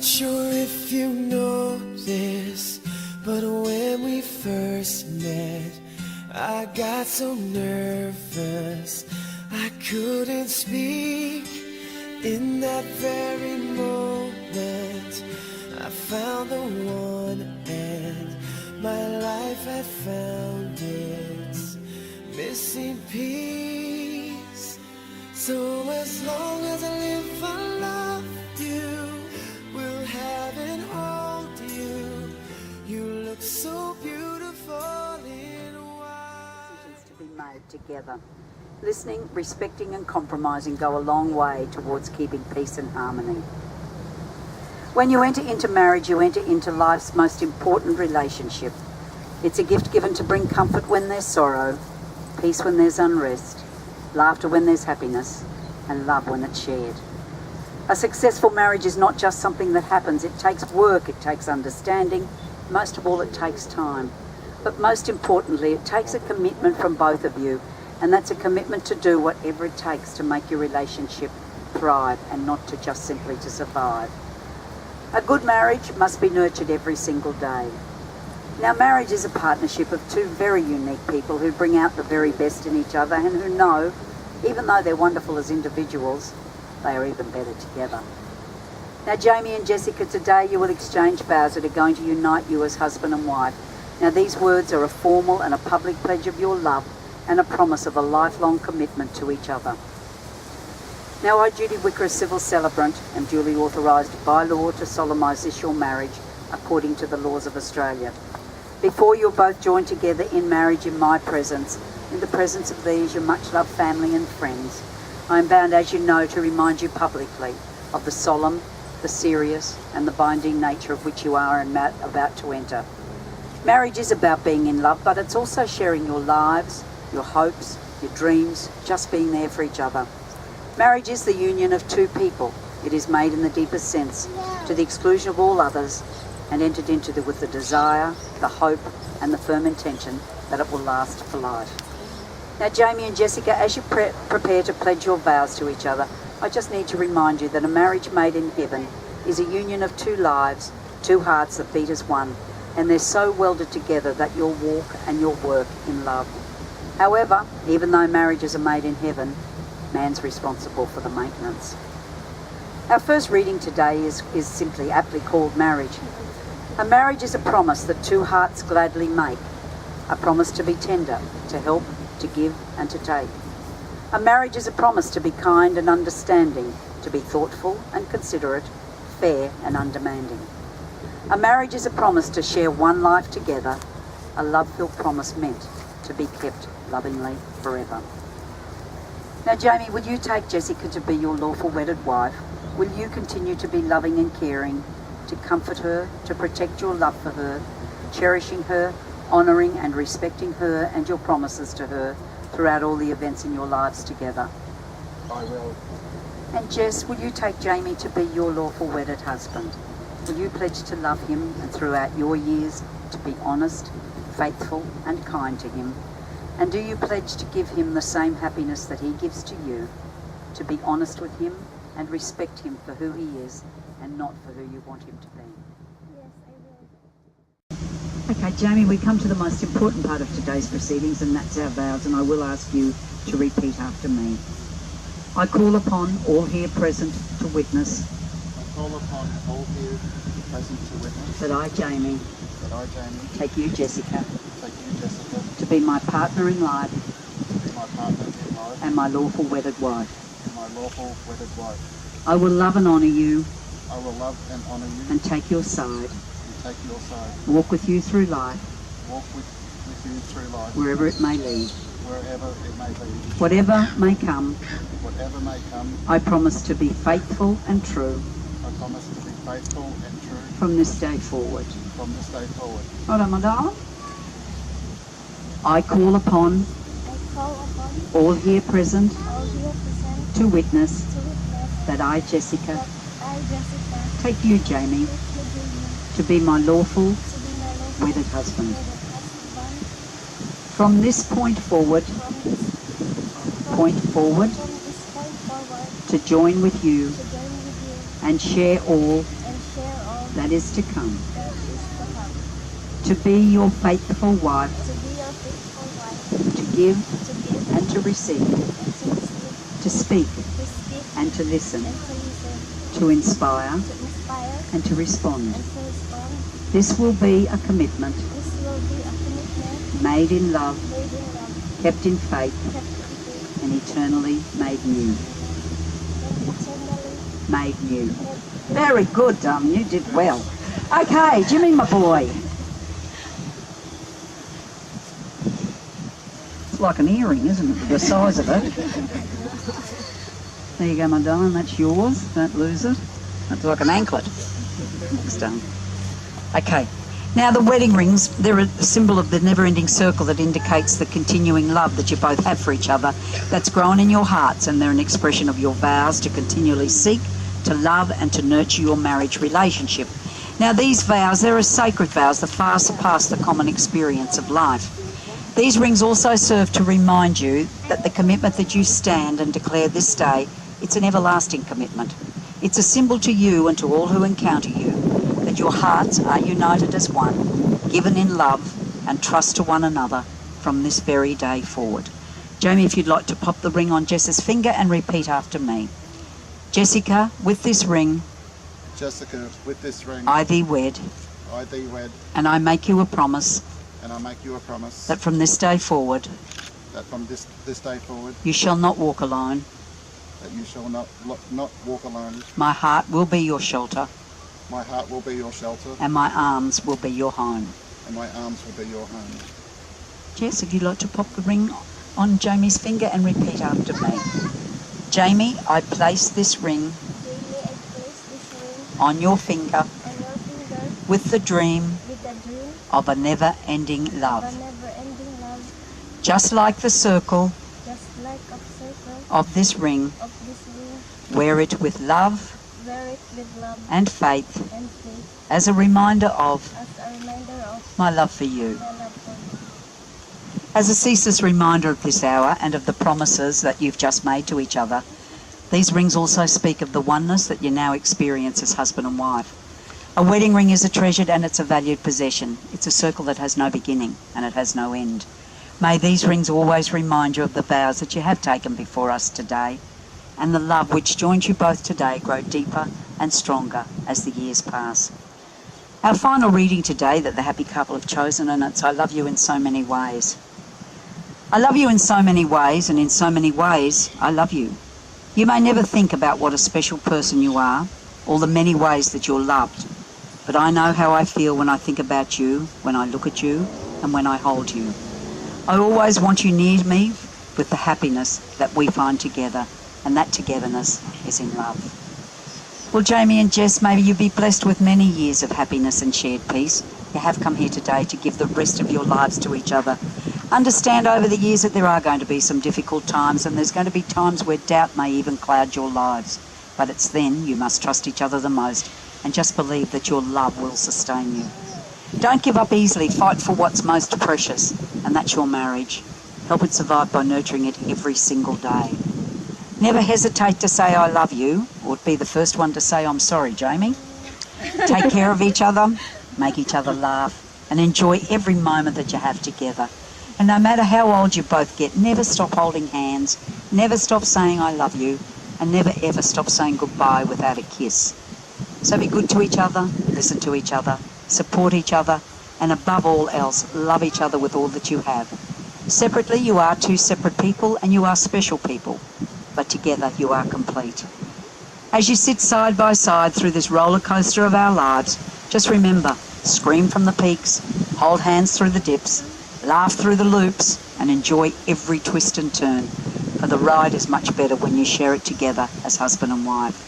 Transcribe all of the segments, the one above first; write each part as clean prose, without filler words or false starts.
sure if you know this, but when we first met, I got so nervous I couldn't speak. In that very moment, I found the one, and my life had found its missing piece. So as long as I live, I love you, will have and hold you. You look so beautiful in white. Decisions to be made together. Listening, respecting and compromising go a long way towards keeping peace and harmony. When you enter into marriage, you enter into life's most important relationship. It's a gift given to bring comfort when there's sorrow, peace when there's unrest, laughter when there's happiness, and love when it's shared. A successful marriage is not just something that happens. It takes work, it takes understanding, most of all it takes time. But most importantly, it takes a commitment from both of you, and that's a commitment to do whatever it takes to make your relationship thrive and not to just simply to survive. A good marriage must be nurtured every single day. Now, marriage is a partnership of two very unique people who bring out the very best in each other and who know, even though they're wonderful as individuals, they are even better together. Now, Jamie and Jessica, today you will exchange vows that are going to unite you as husband and wife. Now, these words are a formal and a public pledge of your love and a promise of a lifelong commitment to each other. Now, I, Judy Wicker, a civil celebrant, am duly authorised by law to solemnise this your marriage according to the laws of Australia. Before you're both joined together in marriage in my presence, in the presence of these your much-loved family and friends, I am bound, as you know, to remind you publicly of the solemn, the serious and the binding nature of which you are about to enter. Marriage is about being in love, but it's also sharing your lives, your hopes, your dreams, just being there for each other. Marriage is the union of two people. It is made in the deepest sense, to the exclusion of all others, and entered into with the desire, the hope, and the firm intention that it will last for life. Now, Jamie and Jessica, as you prepare to pledge your vows to each other, I just need to remind you that a marriage made in heaven is a union of two lives, two hearts that beat as one, and they're so welded together that you'll walk and you'll work in love. However, even though marriages are made in heaven, man's responsible for the maintenance. Our first reading today is simply aptly called marriage. A marriage is a promise that two hearts gladly make, a promise to be tender, to help, to give and to take. A marriage is a promise to be kind and understanding, to be thoughtful and considerate, fair and undemanding. A marriage is a promise to share one life together, a love-filled promise meant to be kept lovingly forever. Now, Jamie, will you take Jessica to be your lawful wedded wife? Will you continue to be loving and caring, to comfort her, to protect your love for her, cherishing her, honouring and respecting her and your promises to her throughout all the events in your lives together? I will. And Jess, will you take Jamie to be your lawful wedded husband? Will you pledge to love him and throughout your years to be honest, faithful and kind to him? And do you pledge to give him the same happiness that he gives to you, to be honest with him and respect him for who he is and not for who you want him to be? Yes, I will. Okay, Jamie, we come to the most important part of today's proceedings, and that's our vows, and I will ask you to repeat after me. I call upon all here present to witness. I call upon all here present to witness That I, Jamie, take you, Jessica, to be my partner in life and my lawful wedded wife. I will love and honour you and take your side, walk with you through life, wherever it may lead. Whatever may come, I promise to be faithful and true from this day forward. Hold on, my darling. I call upon all here present to witness that I, Jessica, take you, Jamie, to be my lawful wedded husband. From this point forward, to join with you and share all that is to come, that is to come, to be your faithful wife, to be your faithful wife, to give to give and to receive, and to receive, to speak to speak and to listen, and to listen, to inspire to inspire and to respond. and to respond. This will be a commitment This will be a commitment made in love, made in love, kept in faith, kept in faith, and eternally made new. and eternally Made new. made. Very good, you did well. Okay, Jimmy, my boy. It's like an earring, isn't it? The size of it. There you go, my darling. That's yours. Don't lose it. That's like an anklet. It's done. Okay. Now the wedding rings, they're a symbol of the never-ending circle that indicates the continuing love that you both have for each other that's grown in your hearts, and they're an expression of your vows to continually seek, to love and to nurture your marriage relationship. Now these vows, they're a sacred vows that far surpass the common experience of life. These rings also serve to remind you that the commitment that you stand and declare this day, it's an everlasting commitment. It's a symbol to you and to all who encounter you that your hearts are united as one, given in love and trust to one another from this very day forward. Jamie, if you'd like to pop the ring on Jess's finger and repeat after me. Jessica, with this ring, Jessica, with this ring, I thee wed, I thee wed, and I make you a promise and I make you a promise that from this day forward that from this day forward, you shall not walk alone. that you shall not walk alone. My heart will be your shelter, My heart will be your shelter, and my arms will be your home. and my arms will be your home. Jess, if you'd like to pop the ring on Jamie's finger and repeat after me. Jamie, I place this ring Daily I place this ring on your finger on your finger with the dream with the dream of a never-ending of a love. never-ending love, Just like the circle just like a circle of this ring, of this ring. wear it with love Wear it with love and faith and faith as a reminder of as a reminder of my love for you. my love for you. As a ceaseless reminder of this hour and of the promises that you've just made to each other, these rings also speak of the oneness that you now experience as husband and wife. A wedding ring is a treasured and it's a valued possession. It's a circle that has no beginning and it has no end. May these rings always remind you of the vows that you have taken before us today, and the love which joins you both today grow deeper and stronger as the years pass. Our final reading today that the happy couple have chosen, and it's I love you in so many ways. I love you in so many ways, and in so many ways I love you. You may never think about what a special person you are, or the many ways that you're loved, but I know how I feel when I think about you, when I look at you, and when I hold you. I always want you near me with the happiness that we find together, and that togetherness is in love. Well, Jamie and Jess, may you be blessed with many years of happiness and shared peace. You have come here today to give the rest of your lives to each other. Understand over the years that there are going to be some difficult times, and there's going to be times where doubt may even cloud your lives. But it's then you must trust each other the most and just believe that your love will sustain you. Don't give up easily. Fight for what's most precious, and that's your marriage. Help it survive by nurturing it every single day. Never hesitate to say I love you, or be the first one to say I'm sorry, Jamie. Take care of each other, make each other laugh, and enjoy every moment that you have together. And no matter how old you both get, never stop holding hands, never stop saying I love you, and never ever stop saying goodbye without a kiss. So be good to each other, listen to each other, support each other, and above all else, love each other with all that you have. Separately, you are two separate people, and you are special people, but together you are complete. As you sit side by side through this roller coaster of our lives, just remember, scream from the peaks, hold hands through the dips, laugh through the loops, and enjoy every twist and turn, for the ride is much better when you share it together as husband and wife.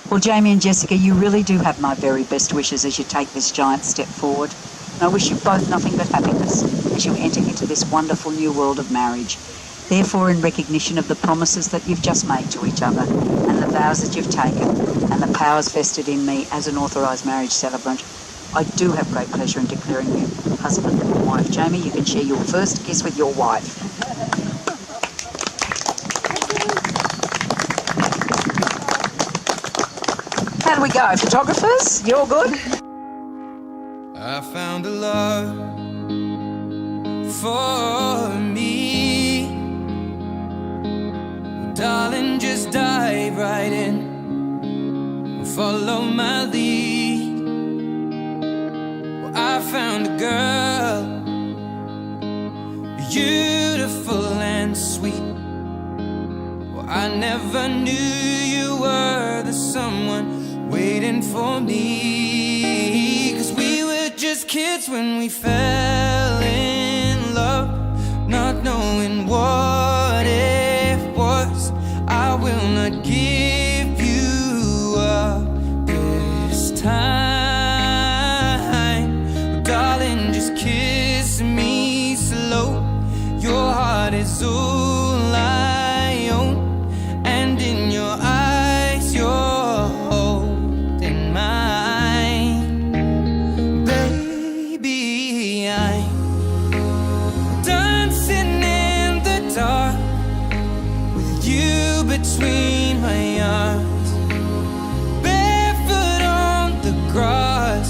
Well, Jamie and Jessica, you really do have my very best wishes as you take this giant step forward. And I wish you both nothing but happiness as you enter into this wonderful new world of marriage. Therefore, in recognition of the promises that you've just made to each other and the vows that you've taken and the powers vested in me as an authorised marriage celebrant, I do have great pleasure in declaring you husband and wife. Jamie, you can share your first kiss with your wife. Have we go? Photographers, you're good? I found a love for me. Darling, just dive right in, follow my lead. Well, I found a girl, beautiful and sweet. Well, I never knew you were the someone waiting for me. 'Cause we were just kids when we fell in love, not knowing what it was. I will not give you up this time. Darling, just kiss me slow. Your heart is all I own, and in your eyes you're holding mine. Baby, I'm dancing in the dark with you between my arms, barefoot on the grass.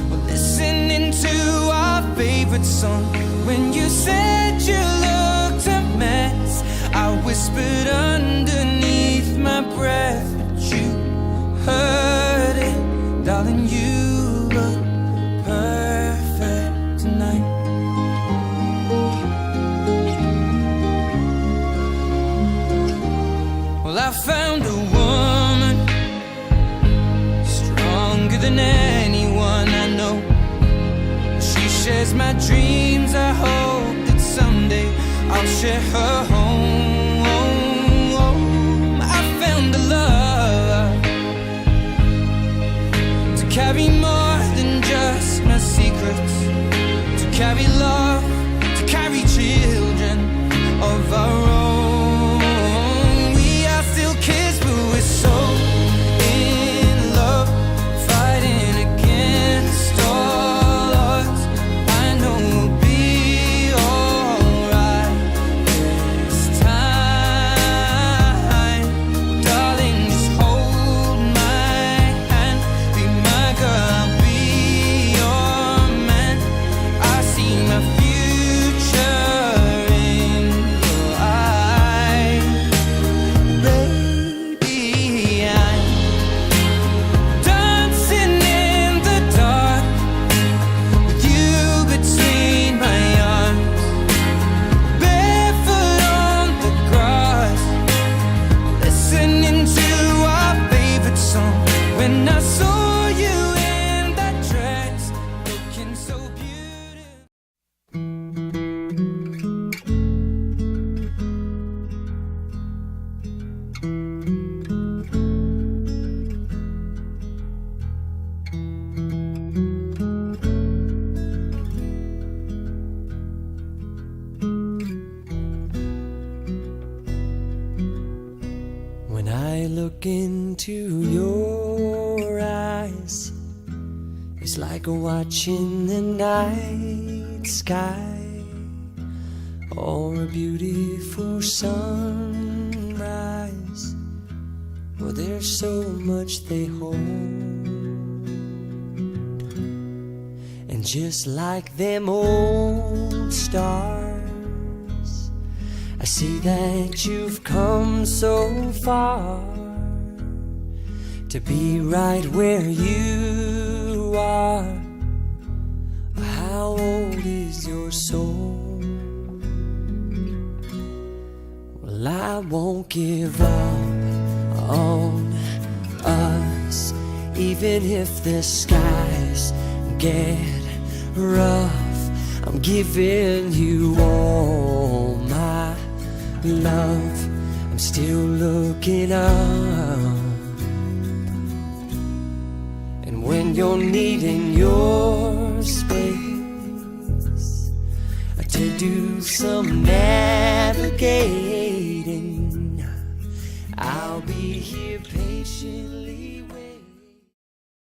We're listening to our favorite song. When you said you looked a mess, I whispered underneath my breath, but you heard it. Darling, you look perfect tonight. Well, I found a woman stronger than anyone I know. She shares my dreams. I hope that someday I'll share her home. I found a love to carry more than just my secrets, to carry love, to carry children of our own. We are still kids, but we're so in love, fighting against all odds. I know we'll be alright this time. Darling, just hold my hand, be my girl, I'll be your man. I see my future in your eyes. Baby, I'm dancing in the dark with you between my arms, barefoot on the grass, listening to our favorite song. When I saw you in that dress, looking so beautiful. When I look into your eyes, it's like watching the night sky or a beautiful sunrise. Well, there's so much they hold, and just like them old stars, I see that you've come so far to be right where you are. How old is your soul? Well, I won't give up on us, even if the skies get rough. I'm giving you all my love. I'm still looking up, and when you're needing your space to do some navigating, I'll be here patiently